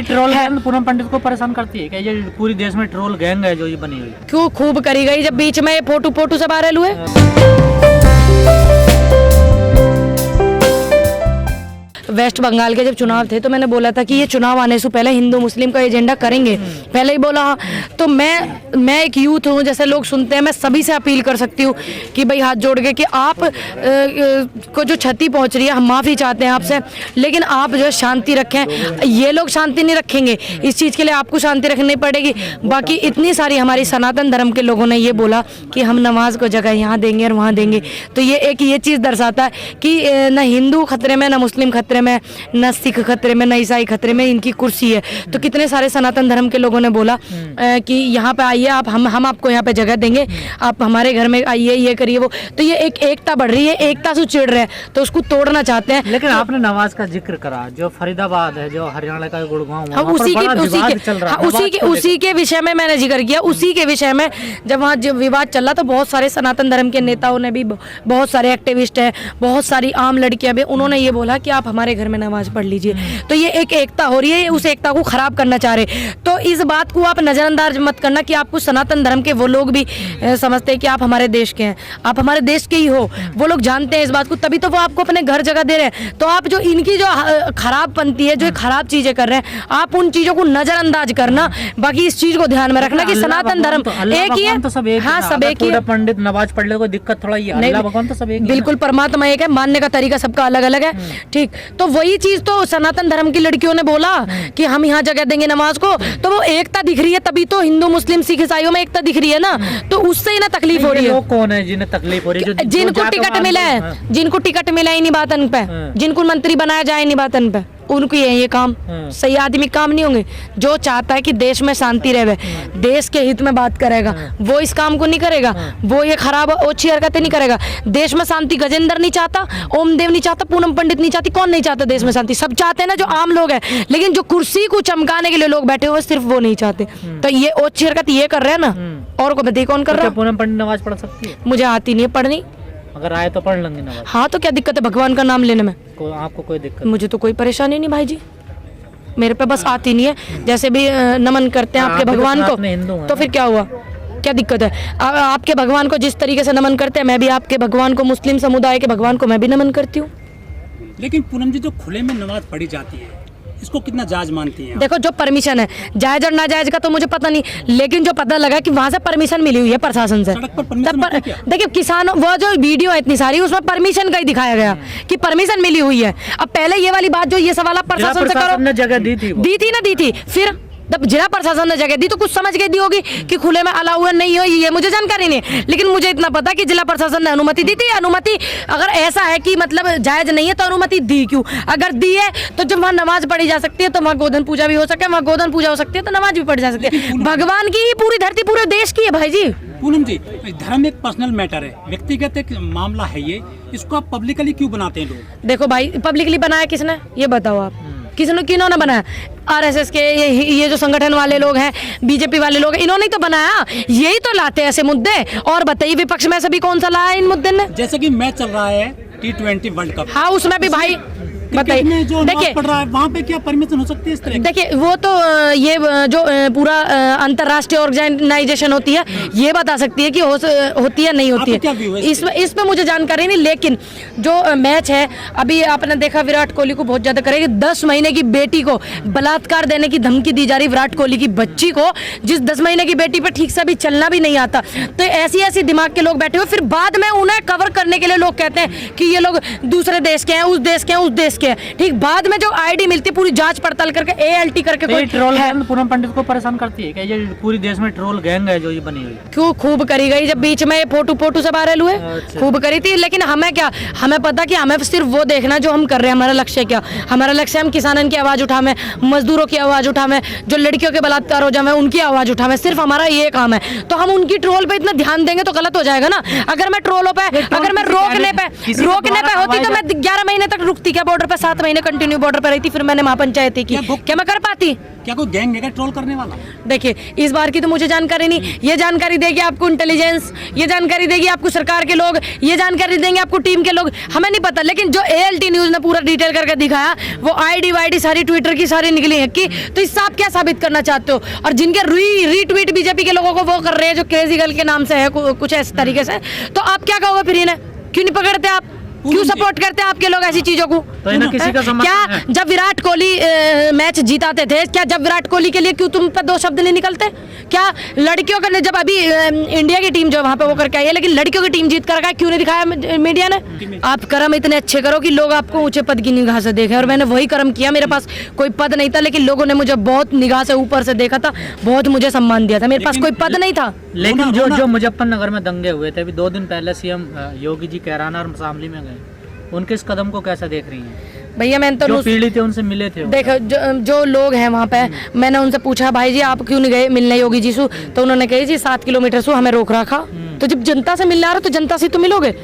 Troll gang Poonam पंडित को परेशान करती है क्या? ये पूरी देश में ट्रोल गैंग है जो ये बनी हुई। क्यों खूब करी गई जब बीच में फोटो से वायरल हुए। वेस्ट बंगाल के जब चुनाव थे तो मैंने बोला था कि ये चुनाव आने से पहले हिंदू मुस्लिम का एजेंडा करेंगे, पहले ही बोला। तो मैं एक यूथ हूँ, जैसे लोग सुनते हैं, मैं सभी से अपील कर सकती हूँ कि भाई हाथ जोड़ के कि आप को जो क्षति पहुँच रही है, हम माफ़ी चाहते हैं आपसे, लेकिन आप जो है शांति रखें। ये लोग शांति नहीं रखेंगे, इस चीज़ के लिए आपको शांति रखनी पड़ेगी। बाकी इतनी सारी हमारी सनातन धर्म के लोगों ने ये बोला कि हम नमाज को जगह यहाँ देंगे और वहाँ देंगे, तो ये चीज़ दर्शाता है कि न हिंदू खतरे में, न मुस्लिम खतरे में, न सिख खतरे में, न ईसाई खतरे में, इनकी कुर्सी है। तो कितने सारे सनातन धर्म के लोगों ने बोला कि यहाँ पे आइए आप, हम आपको यहाँ पे जगह देंगे, आप हमारे घर में आइए, ये करिए वो। तो ये एक एकता बढ़ रही है, एकता से चिढ़ रहे हैं, तो उसको तोड़ना चाहते हैं। लेकिन आपने नमाज का जिक्र करा, जो फरीदाबाद है, जो हरियाणा का गुड़गांव, उसी के विषय में मैंने जिक्र किया। उसी के विषय में जब वहाँ विवाद चल रहा, तो बहुत सारे सनातन धर्म के नेताओं ने भी, बहुत सारे एक्टिविस्ट हैं, बहुत सारी आम लड़कियां भी, उन्होंने ये बोला कि आप हमारे घर में नमाज पढ़ लीजिए। तो ये एक एकता हो रही है, उस एकता को खराब करना चाह रहे। तो इस बात को आप नजरअंदाज मत करना कि आपको सनातन धर्म के वो लोग भी समझते हैं कि आप हमारे देश के हैं, आप हमारे देश के ही हो, वो लोग जानते हैं इस बात को, तभी तो वो आपको अपने घर जगह दे रहे हैं। तो आप जो इनकी जो खराब पंथी है, जो खराब चीजें कर रहे हैं, आप उन चीजों को नजरअंदाज करना। बाकी इस चीज को ध्यान में रखना कि सनातन धर्म एक ही है। हाँ, सब एक ही है। पंडित नमाज पढ़ ले कोई दिक्कत थोड़ा ही है, अल्लाह भगवान तो सब एक ही है। बिल्कुल, परमात्मा एक है, मानने का तरीका सबका अलग अलग है। ठीक, तो वही चीज तो सनातन धर्म की लड़कियों ने बोला कि हम यहाँ जगह देंगे नमाज को, तो वो एकता दिख रही है, तभी तो हिंदू मुस्लिम सिख ईसाइयों में एकता दिख रही है ना। तो उससे ही ना तकलीफ हो रही है। लोग कौन है जिन्हें तकलीफ हो रही है? जिनको टिकट मिला है, जिनको टिकट मिला ही नहीं बातन पे, जिनको मंत्री बनाया जाए नहीं बातन पे, उनको ये काम सही आदमी काम नहीं होंगे। जो चाहता है कि देश में शांति रहे, देश के हित में बात करेगा, वो इस काम को नहीं करेगा, वो ये खराब ओछी हरकतें नहीं करेगा। देश में शांति गजेंद्र नहीं चाहता, ओमदेव नहीं चाहता, पूनम पंडित नहीं चाहती, कौन नहीं चाहता देश में शांति? सब चाहते हैं ना, जो आम लोग हैं। लेकिन जो कुर्सी को चमकाने के लिए लोग बैठे हुए, सिर्फ वो नहीं चाहते। तो ये ओछी हरकत ये कर रहे हैं ना, और को बताइए कौन कर रहा है? पूनम पंडित नमाज पढ़ सकती है? मुझे आती नहीं है पढ़नी। अगर आए तो पढ़ लेंगे नमाज। हाँ, तो क्या दिक्कत है भगवान का नाम लेने में? आपको कोई दिक्कत? मुझे तो कोई परेशानी नहीं भाई जी, मेरे पे बस आती नहीं है। जैसे भी नमन करते हैं आपके भगवान को, तो फिर क्या हुआ, क्या दिक्कत है? आपके भगवान को जिस तरीके से नमन करते हैं, मैं भी आपके भगवान को, मुस्लिम समुदाय के भगवान को मैं भी नमन करती हूँ। लेकिन पूनम जी, जो खुले में नमाज पढ़ी जाती है, इसको कितना जायज मानती हैं? देखो, जो परमिशन है, जायज और नाजायज का तो मुझे पता नहीं, लेकिन जो पता लगा कि वहाँ से परमिशन मिली हुई है प्रशासन से। देखिए, किसानों, वो जो वीडियो है इतनी सारी, उसमें परमिशन का ही दिखाया गया कि परमिशन मिली हुई है। अब पहले ये वाली बात, जो ये सवाल आप प्रशासन से करो, जगह दी थी, फिर जब जिला प्रशासन ने जगह दी तो कुछ समझ के दी होगी कि खुले में अलाउ है नहीं हो, ये मुझे जानकारी नहीं है। लेकिन मुझे इतना पता कि जिला प्रशासन ने अनुमति दी थी। अनुमति अगर ऐसा है कि मतलब जायज नहीं है, तो अनुमति दी क्यों? अगर दी है तो जब वहाँ नमाज पढ़ी जा सकती है, तो वहाँ गोधन पूजा भी हो सके, वहाँ गोधन पूजा हो सकती है, तो नमाज भी पढ़ी जा सकती है। भगवान की ही पूरी धरती पूरे देश की है भाई जी। पूनम जी, धर्म एक पर्सनल मैटर है, व्यक्तिगत एक मामला है ये, इसको आप पब्लिकली क्यों बनाते हैं लोग? देखो भाई, पब्लिकली बनाया किसने, ये बताओ आप? किन्होंने बनाया? आरएसएस के ये जो संगठन वाले लोग हैं, बीजेपी वाले लोग, इन्होंने तो बनाया। यही तो लाते हैं ऐसे मुद्दे। और बताइए, विपक्ष में से भी कौन सा लाया इन मुद्दे ने? जैसे कि मैच चल रहा है T20 वर्ल्ड कप, हाँ, उसमें भी भाई बताइए, देखिए वहाँ पे क्या परमिशन हो सकती है इस तरह? देखिए, वो तो ये जो पूरा अंतर्राष्ट्रीय ऑर्गेनाइजेशन होती है, ये बता सकती है कि होती है नहीं होती है। इस पे मुझे जानकारी नहीं। लेकिन जो मैच है, अभी आपने देखा विराट कोहली को बहुत ज्यादा करेगी। 10 महीने की बेटी को बलात्कार देने की धमकी दी जा रही, विराट कोहली की बच्ची को, जिस 10 महीने की बेटी पे ठीक से भी चलना भी नहीं आता। तो ऐसी दिमाग के लोग बैठे हुए, फिर बाद में उन्हें कवर करने के लिए लोग कहते हैं कि ये लोग दूसरे देश के हैं, उस देश के हैं, उस देश के हैं। ठीक, बाद में जो आईडी मिलती, पूरी जांच पड़ताल करके ALT करके कोई ट्रोल गैंग पूनम पंडित को परेशान करती है क्या? ये पूरी देश में ट्रोल गैंग है जो ये बनी हुई। क्यों खूब करी गई जब बीच में फोटो से वायरल हुए, खूब करी थी। लेकिन हमें क्या, हमें पता कि हमें सिर्फ वो देखना जो हम कर रहे हैं। हमारा लक्ष्य क्या? हमारा लक्ष्य हम किसानों की आवाज उठावे, मजदूरों की आवाज उठावे, जो लड़कियों के बलात्कार हो जाए उनकी आवाज उठावे। सिर्फ हमारा ये काम है। तो हम उनकी ट्रोल पे इतना ध्यान देंगे तो गलत हो जाएगा ना। अगर मैं ट्रोलों पे, अगर मैं रोकने पे होती, तो मैं 11 महीने तक रुकती क्या बॉर्डर पे 7 महीने कंटिन्यू बॉर्डर पे रही थी, फिर मैंने महापंचायती की। क्या मैं कर पाती? क्या कोई गैंग है क्या ट्रोल करने वाला? देखिए, इस बार की तो मुझे जानकारी नहीं, ये जानकारी देगी आपको इंटेलिजेंस, ये जानकारी देगी आपको सरकार के लोग, ये जानकारी देंगे आपको टीम के लोग, हमें नहीं पता। लेकिन जो ALT न्यूज़ ने पूरा डिटेल करके दिखाया, वो ID वाईडी सारी ट्विटर की सारी निकली है कि, तो इससे आप क्या साबित करना चाहते हो? और जिनके रीट्वीट बीजेपी के लोगों को वो कर रहे हैं जो क्रेजी गर्ल के नाम से है कुछ ऐसे तरीके से, तो आप क्या कहोगे फिर इन्हें? क्यों नहीं पकड़ते आप? क्यों सपोर्ट करते हैं आपके लोग ऐसी चीजों को? तो इन्हें किसी का समर्थन क्या है? जब विराट कोहली मैच जीताते थे, क्या जब विराट कोहली के लिए क्यों तुम पे 2 शब्द नहीं निकलते? क्या लड़कियों का, जब अभी इंडिया की टीम जो वहां पे वो करके आई है, लेकिन लड़कियों की टीम जीत कर आए, क्यों नहीं दिखाया मीडिया ने? आप कर्म इतने अच्छे करो कि लोग आपको ऊंचे पद की निगाह से देखें, और मैंने वही कर्म किया। मेरे पास कोई पद नहीं था, लेकिन लोगों ने मुझे बहुत निगाह से ऊपर से देखा था, बहुत मुझे सम्मान दिया था। मेरे पास कोई पद नहीं था। लेकिन जो मुजफ्फरनगर में दंगे हुए थे, अभी 2 दिन पहले CM योगी जी कैराना और शामली में गए, उनके इस कदम को कैसा देख रही हैं? भैया मैंने तो जो पीड़ित थे उनसे मिले थे। देखो, जो लोग हैं वहाँ पे, मैंने उनसे पूछा, भाई जी आप क्यों नहीं गए मिलने योगी जी से? तो उन्होंने कही जी 7 किलोमीटर से हमें रोक रखा। तो जब जनता से मिलने आ रहे हो तो जनता से तो मिलोगे।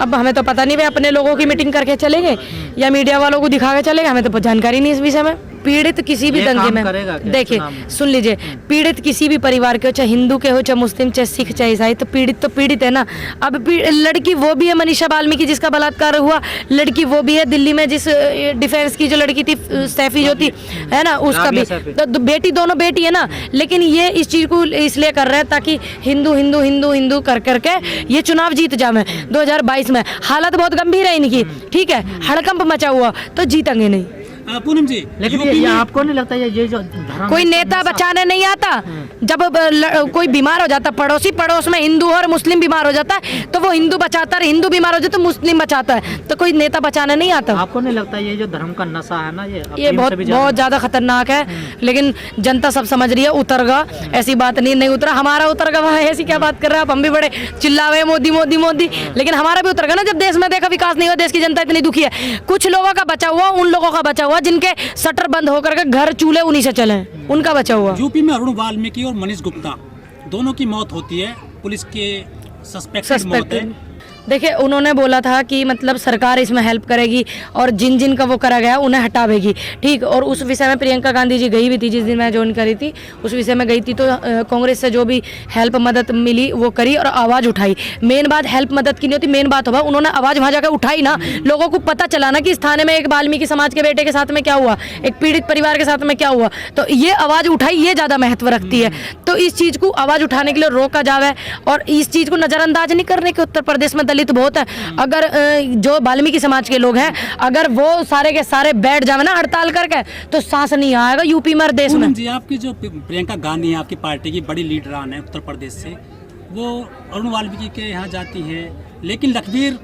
अब हमें तो पता नहीं वे अपने लोगों की मीटिंग करके चलेंगे या मीडिया वालों को दिखा के चलेंगे, हमें तो जानकारी नहीं इस विषय में। पीड़ित किसी भी दंगे में, देखिए सुन लीजिए, पीड़ित किसी भी परिवार के हो, चाहे हिंदू के हो, चाहे मुस्लिम, चाहे सिख, चाहे ईसाई, तो पीड़ित है ना। अब लड़की वो भी है मनीषा वाल्मीकि जिसका बलात्कार हुआ, लड़की वो भी है दिल्ली में जिस डिफेंस की जो लड़की थी सैफी जो थी, है ना, उसका भी तो बेटी, दोनों बेटी है ना। लेकिन ये इस चीज को इसलिए कर रहे हैं ताकि हिंदू हिंदू हिंदू हिंदू कर करके ये चुनाव जीत जाए 2022 में। हालत बहुत गंभीर है इनकी, ठीक है, हड़कंप मचा हुआ, तो जीतेंगे नहीं। पूनम जी, लेकिन ये आपको नहीं लगता ये जो धर्म, कोई नेता बचाने नहीं आता? जब कोई बीमार हो जाता, पड़ोस में हिंदू और मुस्लिम बीमार हो जाता है, तो वो हिंदू बचाता है, हिंदू बीमार हो जाता है तो मुस्लिम बचाता है, तो कोई नेता बचाने नहीं आता। आपको नहीं लगता ये जो धर्म का नशा है ना, ये बहुत ज्यादा खतरनाक है? लेकिन जनता सब समझ रही है, उतरगा, ऐसी बात नहीं उतरा, हमारा उतरगा। वहाँ ऐसी क्या बात कर रहे हैं आप? हम भी बड़े चिल्ला रहे मोदी मोदी मोदी, लेकिन हमारा भी उतरगा ना जब देश में देखा विकास नहीं हुआ, देश की जनता इतनी दुखी है। कुछ लोगों का बचा हुआ, उन लोगों का बचा हुआ जिनके शटर बंद होकर के घर चूल्हे उन्हीं से चले, उनका बचा हुआ। यूपी में अरुण वाल्मीकि और मनीष गुप्ता दोनों की मौत होती है, पुलिस के सस्पेक्टेड मौत है। देखिए, उन्होंने बोला था कि मतलब सरकार इसमें हेल्प करेगी और जिन का वो करा गया उन्हें हटावेगी, ठीक। और उस विषय में प्रियंका गांधी जी गई भी थी, जिस दिन मैं ज्वाइन करी थी उस विषय में गई थी, तो कांग्रेस से जो भी हेल्प मदद मिली वो करी और आवाज़ उठाई। मेन बात हेल्प मदद की नहीं होती, मेन बात होगा उन्होंने आवाज़ वहाँ जाकर उठाई ना, लोगों को पता चला ना कि इस थाने में एक वाल्मीकि समाज के बेटे के साथ में क्या हुआ, एक पीड़ित परिवार के साथ में क्या हुआ, तो ये आवाज़ उठाई, ये ज़्यादा महत्व रखती है। तो इस चीज़ को आवाज़ उठाने के लिए रोका जावे और इस चीज़ को नज़रअंदाज नहीं करने के। उत्तर प्रदेश में दलित बहुत है, अगर जो वाल्मीकि समाज के लोग हैं, अगर वो सारे के सारे बैठ जावे ना हड़ताल करके, तो सांस नहीं आएगा यूपी में, देश में। जी, आपकी जो प्रियंका गांधी है, आपकी पार्टी की बड़ी लीडरान है उत्तर प्रदेश से, वो अरुण वाल्मीकि के यहाँ जाती है, लेकिन लखबीर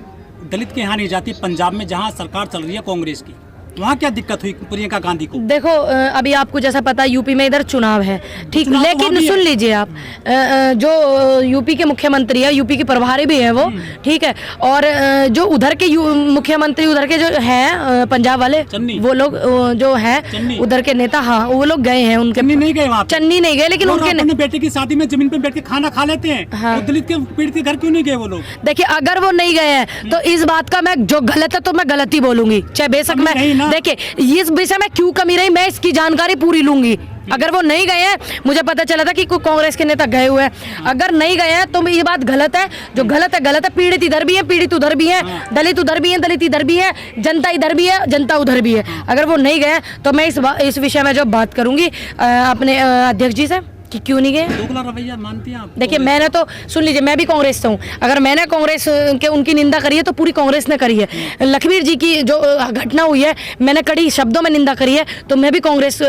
दलित के यहाँ नहीं जाती, पंजाब में जहाँ सरकार चल रही है कांग्रेस की, वहाँ क्या दिक्कत हुई प्रियंका गांधी को? देखो, अभी आपको जैसा पता है यूपी में इधर चुनाव है, ठीक, लेकिन सुन लीजिए आप, जो यूपी के मुख्यमंत्री है, यूपी के प्रभारी भी है वो, ठीक है, और जो उधर के मुख्यमंत्री उधर के जो हैं पंजाब वाले, वो लोग जो हैं उधर के नेता, हाँ वो लोग गए हैं, उनके चन्नी नहीं गए वहाँ, चन्नी नहीं गए, लेकिन उनके बेटे की शादी में जमीन पे बैठ के खाना खा लेते हैं। हाँ। दलित के पीड़ित के घर क्यों नहीं गए वो लोग? देखिए, अगर वो नहीं गए हैं तो इस बात का मैं जो गलत है तो मैं गलत ही बोलूंगी, चाहे बेशक मैं, देखिए इस विषय में क्यों कमी रही मैं इसकी जानकारी पूरी लूंगी। अगर वो नहीं गए हैं, मुझे पता चला था कि कोई कांग्रेस के नेता गए हुए हैं, अगर नहीं गए हैं तो ये बात गलत है, जो गलत है। पीड़ित इधर भी है, पीड़ित उधर भी है, दलित उधर भी है, दलित इधर भी है, जनता इधर भी है, जनता उधर भी है। अगर वो नहीं गए तो मैं इस विषय में जो बात करूंगी अपने अध्यक्ष जी से कि क्यों नहीं गए। दोगला रवैया मानती हैं आप? देखिए, मैंने तो सुन लीजिए, मैं भी कांग्रेस से हूँ, अगर मैंने कांग्रेस के उनकी निंदा करी है तो पूरी कांग्रेस ने करी है। लखबीर जी की जो घटना हुई है, मैंने कड़ी शब्दों में निंदा करी है, तो मैं भी कांग्रेस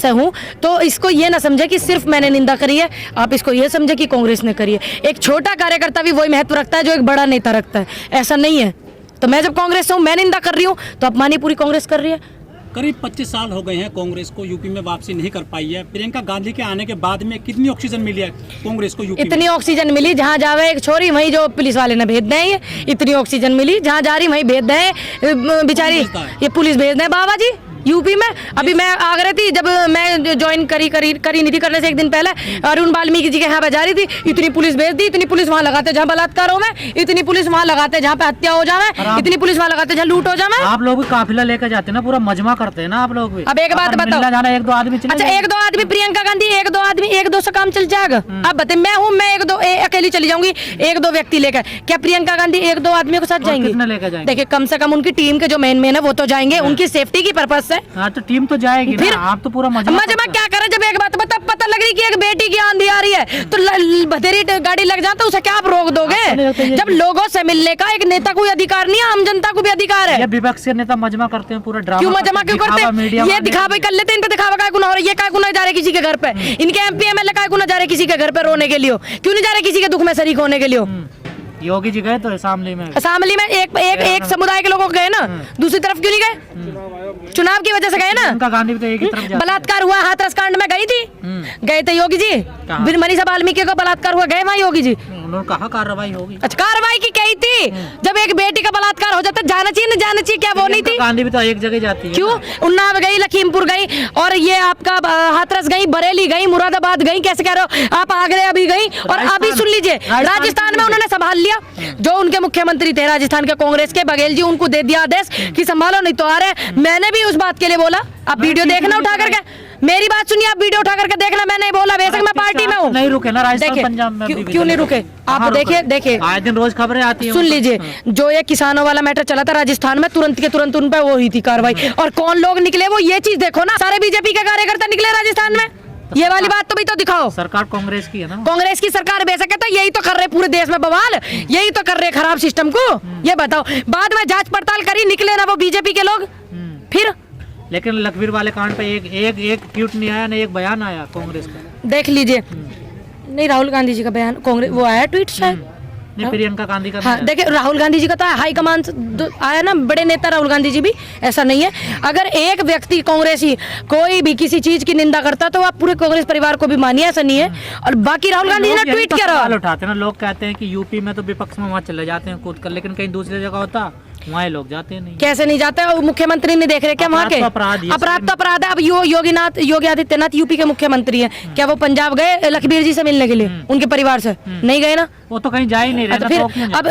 से हूँ। तो इसको ये ना समझे कि सिर्फ मैंने निंदा करी है, आप इसको ये समझे कि कांग्रेस ने करी है। एक छोटा कार्यकर्ता भी वही महत्व रखता है जो एक बड़ा नेता रखता है, ऐसा नहीं है। तो मैं जब कांग्रेस से हूँ, मैं निंदा कर रही हूँ, तो अपमानी पूरी कांग्रेस कर रही है। करीब 25 साल हो गए हैं कांग्रेस को यूपी में वापसी नहीं कर पाई है। प्रियंका गांधी के आने के बाद में कितनी ऑक्सीजन मिली है कांग्रेस को यूपी इतनी ऑक्सीजन मिली, जहाँ जावे एक छोरी वहीं जो पुलिस वाले ने भेज दें, इतनी ऑक्सीजन मिली, जहाँ जा रही वहीं भेज दें बेचारी, ये पुलिस भेज दें बाबा जी, यूपी में अभी मैं आगरा थी, जब मैं ज्वाइन करी नहीं थी, करने से एक दिन पहले अरुण वाल्मीकि जी के यहाँ पे जा रही थी, इतनी पुलिस भेज दी, इतनी पुलिस वहाँ लगाते जहाँ बलात्कार हो में, इतनी पुलिस वहाँ लगाते जहाँ पे हत्या हो जाए, इतनी पुलिस वहाँ लगाते जहाँ लूट हो जाए। आप लोग भी काफिला लेकर जाते हैं ना, पूरा मजमा करते हैं ना आप लोग भी। अब एक बात बताओ, जाना एक दो आदमी चले अच्छा जाएंगे। एक दो आदमी प्रियंका गांधी, एक दो आदमी एक दो से काम चल जाएगा? अब बताइए, मैं हूँ, मैं एक दो अकेली चली जाऊंगी, एक दो व्यक्ति लेकर, क्या प्रियंका गांधी एक दो आदमियों के साथ जाएंगी? कितने लेकर जाएंगे? देखिए कम से कम उनकी टीम के जो मेन है वो तो जाएंगे, उनकी सेफ्टी की पर्पज से। हाँ तो टीम तो जाएगी फिर ना, आप तो पूरा मजमा क्या करें? जब एक बात पता लग रही कि एक बेटी की आंधी आ रही है तो बथेरी गाड़ी लग जाता, उसे क्या आप रोक दोगे? जब लोगों से मिलने का एक नेता को अधिकार नहीं है, आम जनता को भी अधिकार है। विपक्षी नेता मजमा करते हैं, पूरा ड्रामा क्यों मजमा क्यों करते हैं? ये दिखावा कर लेते हैं, इन पे दिखावा काय गुना हो रहा है? ये काय गुना जा रहे किसी के घर पे? इनके एमपी एमएलए काय गुना जा रहे किसी के घर पे रोने के लिए? क्यों नहीं जा रहे किसी के दुख में शरीक होने के लिए? योगी जी गए तो असेंबली में एक समुदाय के लोगों गए ना, दूसरी तरफ क्यों नहीं गए? चुनाव की वजह से गए ना। प्रियंका गांधी भी तो एक ही तरफ जाती बलात्कार हुआ हाथरस कांड में गई थी, गए थे योगी जी। फिर मनीषा वाल्मीकि का बलात्कार हुआ, गए वहाँ योगी जी? उन्होंने कहा कार्रवाई होगी। अच्छा कार्रवाई की कही थी, जब एक बेटी का बलात्कार हो जाता जाना चाहिए न जाना चाहिए, क्या वो नहीं थी? गांधी भी तो एक जगह जाती है। क्यों? उन्नाव गई, लखीमपुर गई, और ये आपका हाथरस गई, बरेली गई, मुरादाबाद गई, कैसे कह रहे हो आप? आगरे अभी गई, और अभी सुन लीजिए राजस्थान में उन्होंने संभाल लिया। जो उनके मुख्यमंत्री थे राजस्थान के कांग्रेस के बघेल जी, उनको दे दिया आदेश कि संभालो नहीं तो आ रहे। मैंने भी उस बात के लिए बोला, आप वीडियो देखना उठा करके, मेरी बात सुनिए, आप वीडियो उठा करके देखना, मैं नहीं बोला, बेशक मैं पार्टी में हूँ। नहीं रुके ना राजस्थान पंजाब में? क्यों नहीं रुके? आप देखिए आए दिन रोज खबरें आती हैं। सुन लीजिए, जो ये किसानों वाला मैटर चला था राजस्थान में, तुरंत के तुरंत उन पर वो हुई थी कार्रवाई, और कौन लोग निकले वो ये चीज देखो ना, सारे बीजेपी के कार्यकर्ता निकले राजस्थान में। ये वाली बात तो भी तो दिखाओ। सरकार कांग्रेस की है ना, कांग्रेस की सरकार बेशक है, तो यही तो कर रहे पूरे देश में बवाल, यही तो कर रहे खराब सिस्टम को। ये बताओ, बाद में जांच पड़ताल करी, निकले ना वो बीजेपी के लोग। फिर लेकिन लखवीर वाले कांड पे एक ट्वीट नहीं आया, ना एक बयान आया कांग्रेस का। देख लीजिए, नहीं राहुल गांधी जी का बयान कांग्रेस वो आया ट्वीट शायद, नहीं प्रियंका गांधी का। हाँ देखिए, राहुल गांधी जी का तो हाईकमान आया ना, बड़े नेता राहुल गांधी जी भी, ऐसा नहीं है। अगर एक व्यक्ति कांग्रेसी कोई भी किसी चीज की निंदा करता तो आप पूरे कांग्रेस परिवार को भी मानिए, ऐसा नहीं है। और बाकी राहुल गांधी ने ट्वीट किया, सवाल उठाते हैं ना लोग, कहते हैं कि यूपी में तो विपक्ष में वहाँ चले जाते हैं कूद कर, लेकिन कहीं दूसरी जगह होता वहाँ लोग जाते नहीं। कैसे नहीं जाते? मुख्यमंत्री नहीं देख रहे क्या वहाँ के? अपराध तो अपराध है। अब योगी आदित्यनाथ यूपी के मुख्यमंत्री हैं, क्या वो पंजाब गए लखबीर जी से मिलने के लिए उनके परिवार से? नहीं गए ना, वो तो कहीं जा ही नहीं रहे। तो फिर अब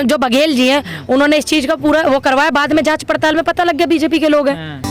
जो बघेल जी हैं उन्होंने इस चीज का पूरा वो करवाया, बाद में जांच पड़ताल में पता लग गया बीजेपी के लोग हैं।